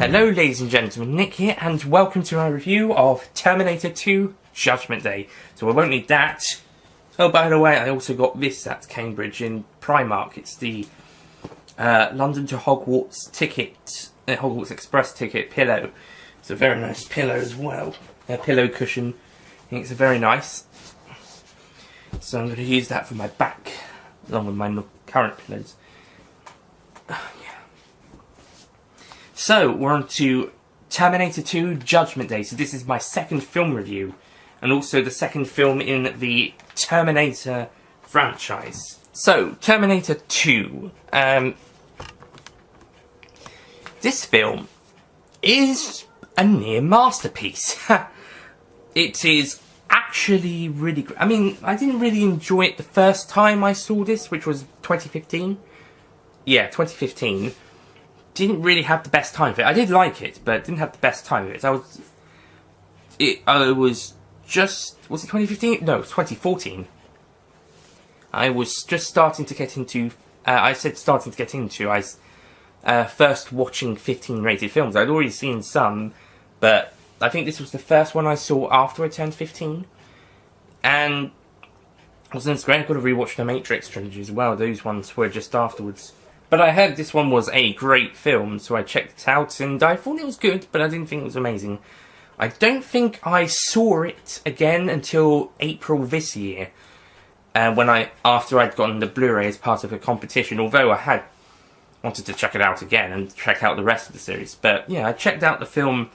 Hello ladies and gentlemen, Nick here, and welcome to my review of Terminator 2 Judgment Day. So I won't need that. Oh, by the way, I also got this at Cambridge in Primark. It's the London to Hogwarts ticket, Hogwarts Express ticket pillow. It's a very nice pillow as well. A pillow cushion. I think it's very nice. So I'm going to use that for my back, along with my current pillows. So, we're on to Terminator 2 Judgment Day. So this is my second film review, and also the second film in the Terminator franchise. So, Terminator 2. This film is a near masterpiece. It is actually really great. I mean, I didn't really enjoy it the first time I saw this, which was 2015. Yeah, 2015. Didn't really have the best time of it. I did like it, but didn't have the best time of it. Was it 2015? No, 2014. I was just starting to get into, I was first watching 15 rated films. I'd already seen some, but I think this was the first one I saw after I turned 15. And wasn't great. I've got to rewatch the Matrix trilogy as well. Those ones were just afterwards. But I heard this one was a great film, so I checked it out, and I thought it was good, but I didn't think it was amazing. I don't think I saw it again until April this year, after I'd gotten the Blu-ray as part of a competition, although I had wanted to check it out again and check out the rest of the series. But yeah, I checked out the film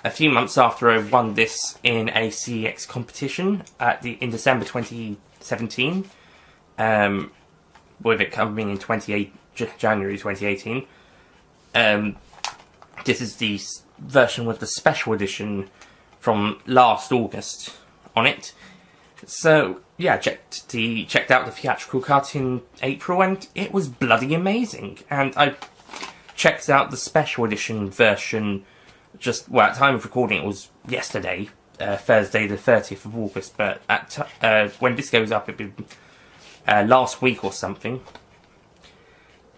a few months after I won this in a CEX competition in December 2017, with it coming in January 2018. This is the version with the special edition from last August on it. So yeah, checked out the theatrical cut in April, and it was bloody amazing. And I checked out the special edition version at the time of recording it was yesterday, Thursday the 30th of August, but when this goes up it'll be last week or something.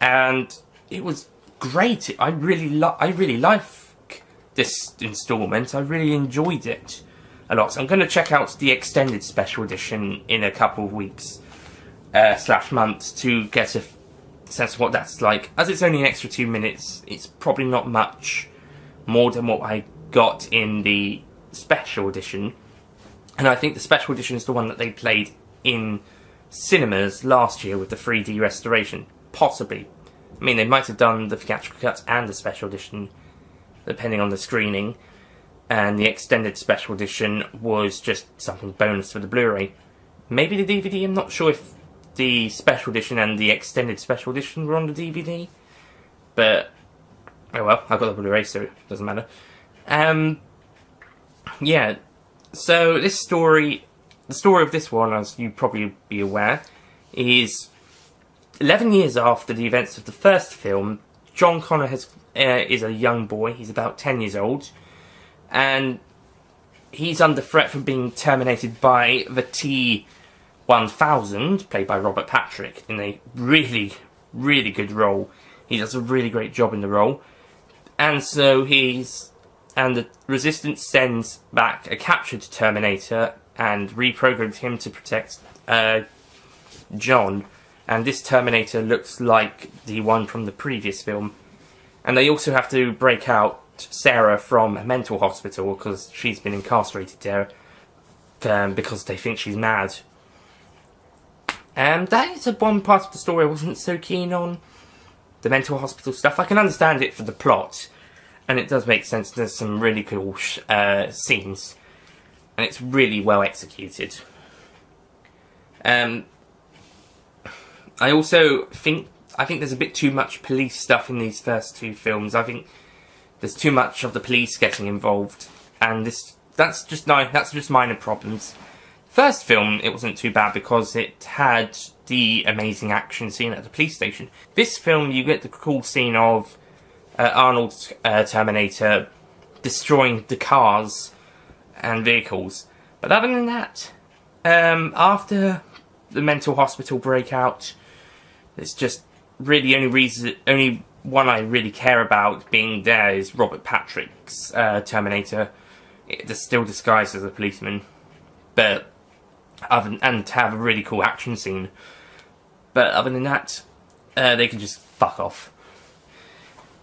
And it was great. I really like this installment. I really enjoyed it a lot. So I'm going to check out the extended special edition in a couple of weeks / months to get a sense of what that's like. As it's only an extra 2 minutes, it's probably not much more than what I got in the special edition. And I think the special edition is the one that they played in cinemas last year with the 3D restoration. Possibly. I mean, they might have done the theatrical cut and the special edition, depending on the screening. And the extended special edition was just something bonus for the Blu-ray. Maybe the DVD, I'm not sure if the special edition and the extended special edition were on the DVD. But, oh well, I've got the Blu-ray, so it doesn't matter. Yeah, so the story of this one, as you probably be aware, is 11 years after the events of the first film. John Connor is a young boy. He's about 10 years old, and he's under threat from being terminated by the T-1000, played by Robert Patrick, in a really, really good role. He does a really great job in the role, and so the Resistance sends back a captured Terminator and reprogrammed him to protect John. And this Terminator looks like the one from the previous film. And they also have to break out Sarah from a mental hospital because she's been incarcerated there because they think she's mad. And that is one part of the story I wasn't so keen on. The mental hospital stuff. I can understand it for the plot, and it does make sense. There's some really cool scenes, and it's really well executed. I also think there's a bit too much police stuff in these first two films. I think there's too much of the police getting involved, and that's just minor problems. First film, it wasn't too bad because it had the amazing action scene at the police station. This film, you get the cool scene of Arnold's Terminator destroying the cars and vehicles. But other than that, after the mental hospital breakout, it's just really only one I really care about being there is Robert Patrick's Terminator. It's still disguised as a policeman, but and to have a really cool action scene. But other than that, they can just fuck off.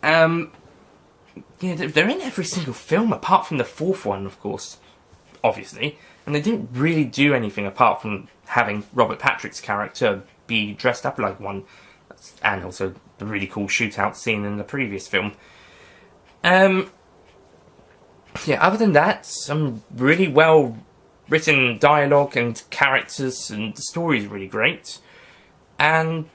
Yeah, they're in every single film apart from the fourth one, of course, obviously. And they didn't really do anything apart from having Robert Patrick's character be dressed up like one, and also the really cool shootout scene in the previous film. Yeah, other than that, some really well written dialogue and characters, and the story is really great. And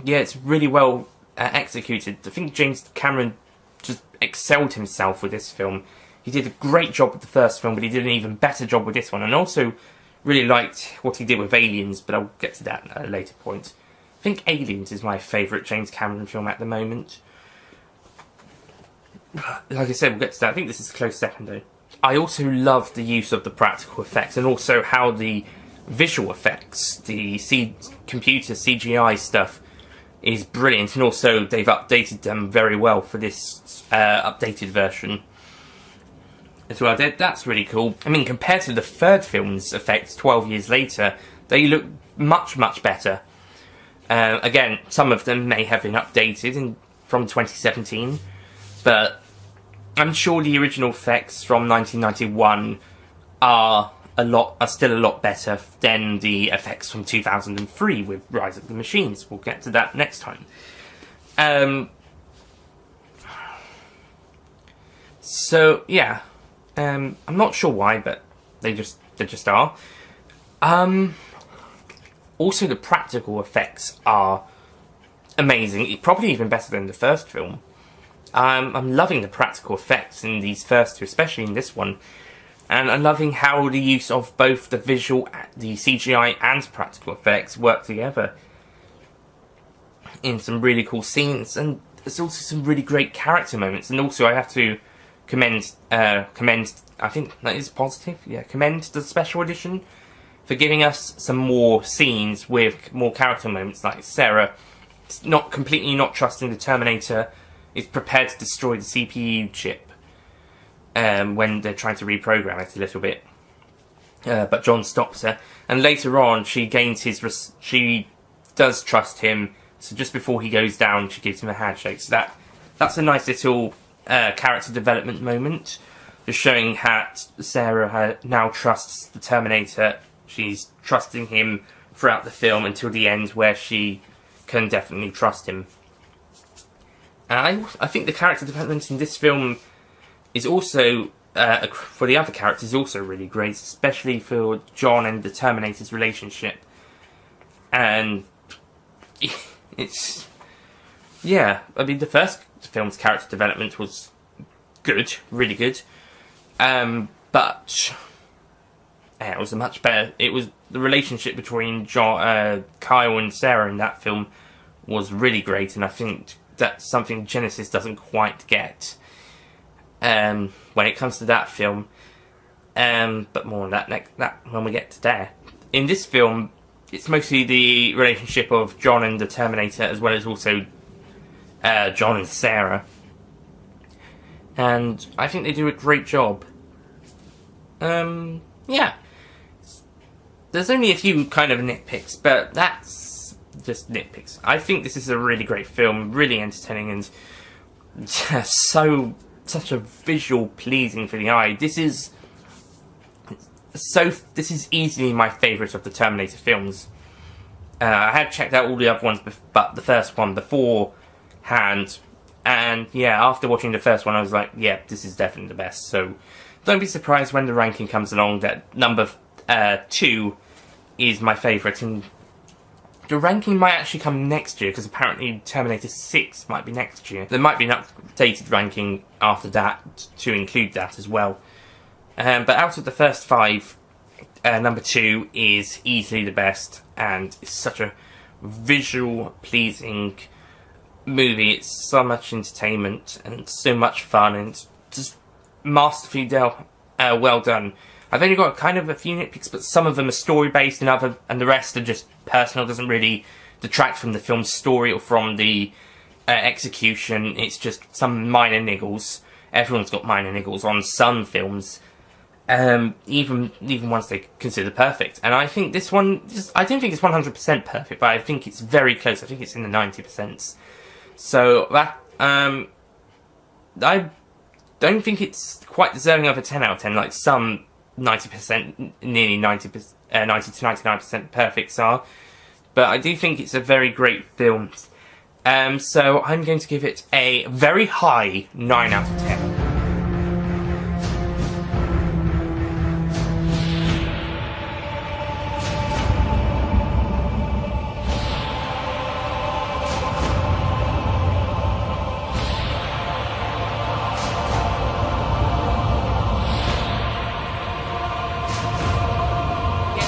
yeah, it's really well executed. I think James Cameron just excelled himself with this film. He did a great job with the first film, but he did an even better job with this one. And also really liked what he did with Aliens, but I'll get to that at a later point. I think Aliens is my favourite James Cameron film at the moment. Like I said, we'll get to that. I think this is a close second, though. I also love the use of the practical effects, and also how the visual effects, the computer CGI stuff, is brilliant. And also, they've updated them very well for this updated version as well. That's really cool. I mean, compared to the third film's effects 12 years later, they look much, much better. Again, some of them may have been updated from 2017, but I'm sure the original effects from 1991 are still a lot better than the effects from 2003 with Rise of the Machines. We'll get to that next time. So yeah, I'm not sure why, but they just are. Also, the practical effects are amazing. Probably even better than the first film. I'm loving the practical effects in these first two, especially in this one. And I'm loving how the use of both the visual, the CGI and practical effects work together in some really cool scenes. And there's also some really great character moments. And also I have to commend, I think that is positive, yeah, commend the special edition for giving us some more scenes with more character moments, like Sarah completely not trusting the Terminator, is prepared to destroy the CPU chip when they're trying to reprogram it a little bit. But John stops her, and later on she does trust him, so just before he goes down she gives him a handshake. So that's a nice little character development moment, just showing that Sarah now trusts the Terminator. She's trusting him throughout the film until the end, where she can definitely trust him. I think the character development in this film is also, for the other characters, also really great, especially for John and the Terminator's relationship. And it's, yeah, I mean, the first film's character development was good, really good, but it was a much better. It was the relationship between Kyle and Sarah in that film was really great, and I think that's something Genesis doesn't quite get when it comes to that film. But more on that when we get to there. In this film, it's mostly the relationship of John and the Terminator, as well as also John and Sarah. And I think they do a great job. Yeah. There's only a few kind of nitpicks, but that's just nitpicks. I think this is a really great film, really entertaining, and such a visual pleasing for the eye. This is easily my favourite of the Terminator films. I had checked out all the other ones, but the first one beforehand, and yeah, after watching the first one, I was like, yeah, this is definitely the best. So don't be surprised when the ranking comes along that number 2 is my favourite, and the ranking might actually come next year, because apparently Terminator 6 might be next year. There might be an updated ranking after that to include that as well. But out of the first 5, number 2 is easily the best, and it's such a visual, pleasing movie. It's so much entertainment and so much fun, and just masterfully well done. I've only got kind of a few nitpicks, but some of them are story-based, and the rest are just personal. Doesn't really detract from the film's story or from the execution, it's just some minor niggles. Everyone's got minor niggles on some films, even ones they consider perfect. And I think this one, I don't think it's 100% perfect, but I think it's very close. I think it's in the 90%. So that, I don't think it's quite deserving of a 10 out of 10, like some 90%, nearly 90%, 90 to 99% perfects are. But I do think it's a very great film. So I'm going to give it a very high 9 out of 10.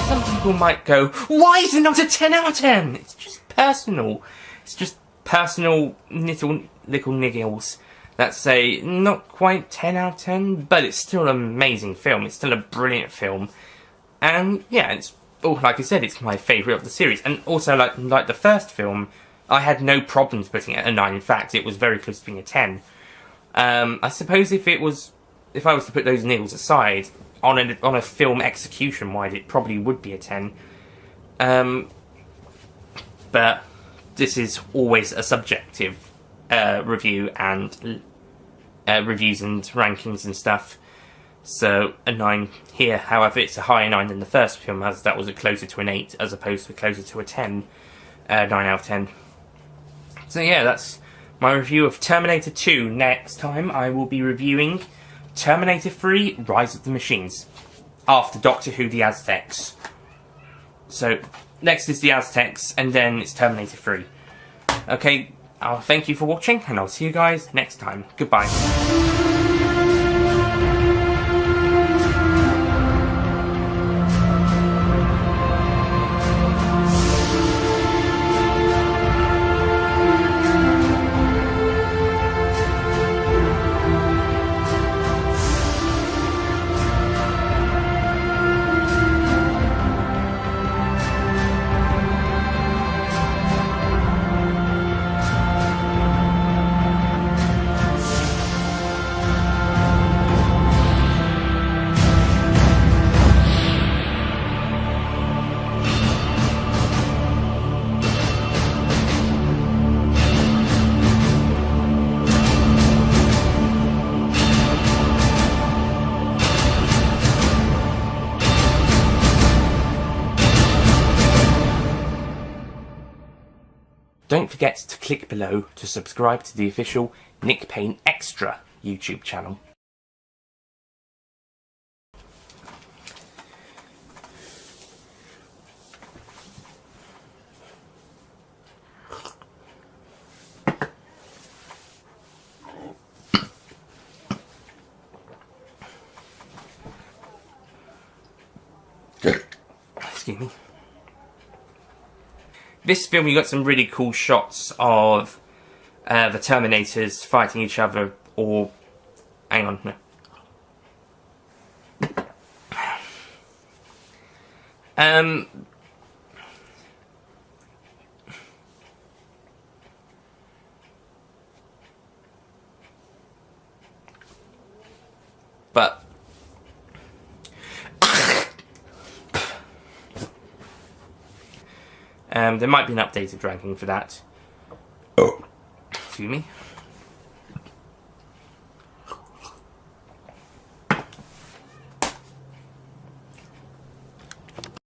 Some people might go, why is it not a 10 out of 10? It's just personal. It's just personal little niggles that say not quite 10 out of 10, but it's still an amazing film. It's still a brilliant film. And yeah, it's, like I said, it's my favourite of the series. And also, like the first film, I had no problems putting it at a 9. In fact, it was very close to being a 10. I suppose if I was to put those niggles aside, on a film execution-wide, it probably would be a 10. But this is always a subjective review and reviews and rankings and stuff. So a 9 here. However, it's a higher 9 than the first film, as that was closer to an 8 as opposed to closer to a 10. 9 out of 10. So yeah, that's my review of Terminator 2. Next time I will be reviewing Terminator 3, Rise of the Machines, after Doctor Who The Aztecs. So, next is The Aztecs, and then it's Terminator 3. Okay, I'll thank you for watching, and I'll see you guys next time. Goodbye. Don't forget to click below to subscribe to the official Nick Payne Extra YouTube channel. Excuse me. This film, you got some really cool shots of the Terminators fighting each other, or... hang on, no. But... there might be an updated ranking for that. Oh. Excuse me.